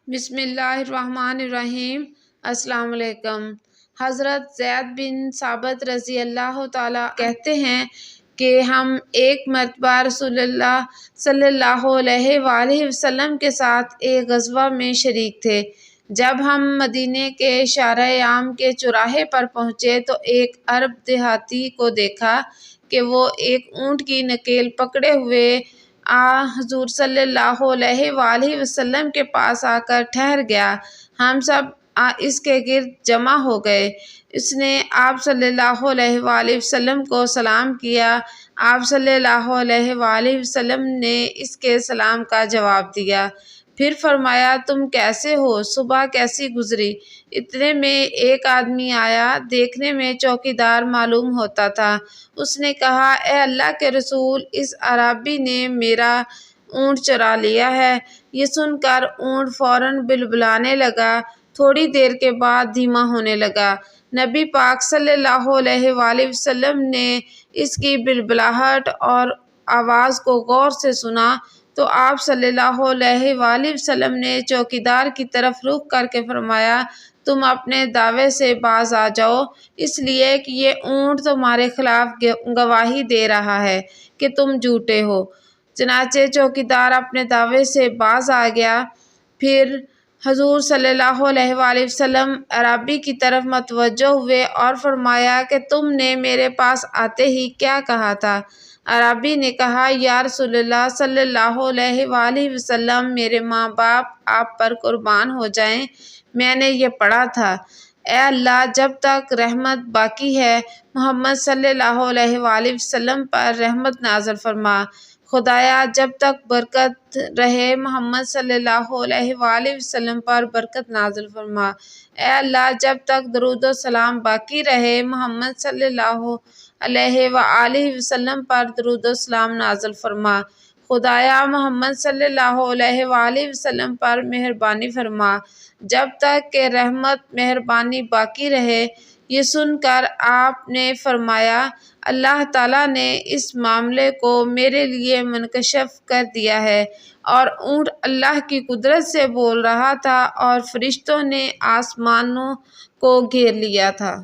بسم اللہ الرحمن الرحیم۔ السلام علیکم۔ حضرت زید بن ثابت رضی اللہ تعالیٰ کہتے ہیں کہ ہم ایک مرتبہ رسول اللہ صلی اللہ علیہ وآلہ وسلم کے ساتھ ایک غزوہ میں شریک تھے۔ جب ہم مدینے کے شارع عام کے چوراہے پر پہنچے تو ایک عرب دیہاتی کو دیکھا کہ وہ ایک اونٹ کی نکیل پکڑے ہوئے حضور صلی اللہ علیہ وآلہ وسلم کے پاس آ کر ٹھہر گیا۔ ہم سب اس کے گرد جمع ہو گئے۔ اس نے آپ صلی اللہ علیہ وآلہ وسلم کو سلام کیا۔ آپ صلی اللہ علیہ وآلہ وسلم نے اس کے سلام کا جواب دیا۔ پھر فرمایا تم کیسے ہو؟ صبح کیسی گزری؟ اتنے میں ایک آدمی آیا، دیکھنے میں چوکیدار معلوم ہوتا تھا۔ اس نے کہا اے اللہ کے رسول، اس اعرابی نے میرا اونٹ چرا لیا ہے۔ یہ سن کر اونٹ فوراً بلبلانے لگا، تھوڑی دیر کے بعد دھیما ہونے لگا۔ نبی پاک صلی اللہ علیہ وآلہ وسلم نے اس کی بلبلاہٹ اور آواز کو غور سے سنا تو آپ صلی اللہ علیہ وآلہ وسلم نے چوکیدار کی طرف رخ کر کے فرمایا تم اپنے دعوے سے باز آ جاؤ، اس لیے کہ یہ اونٹ تمہارے خلاف گواہی دے رہا ہے کہ تم جھوٹے ہو۔ چنانچہ چوکیدار اپنے دعوے سے باز آ گیا۔ پھر حضور صلی اللہ علیہ وآلہ وسلم اعرابی کی طرف متوجہ ہوئے اور فرمایا کہ تم نے میرے پاس آتے ہی کیا کہا تھا؟ اعرابی نے کہا یا رسول اللہ صلی اللہ علیہ وآلہ وسلم، میرے ماں باپ آپ پر قربان ہو جائیں، میں نے یہ پڑھا تھا اے اللہ جب تک رحمت باقی ہے محمد صلی اللہ علیہ وآلہ وسلم پر رحمت نازل فرما۔ خدایا جب تک برکت رہے محمد صلی اللہ علیہ وآلہ وسلم پر برکت نازل فرما۔ اے اللہ جب تک درود و سلام باقی رہے محمد صلی اللہ علیہ وآلہ وسلم پر درود و سلام نازل فرما۔ خدایا محمد صلی اللہ علیہ وآلہ وسلم پر مہربانی فرما جب تک کہ رحمت مہربانی باقی رہے۔ یہ سن کر آپ نے فرمایا اللہ تعالیٰ نے اس معاملے کو میرے لیے منکشف کر دیا ہے، اور اونٹ اللہ کی قدرت سے بول رہا تھا اور فرشتوں نے آسمانوں کو گھیر لیا تھا۔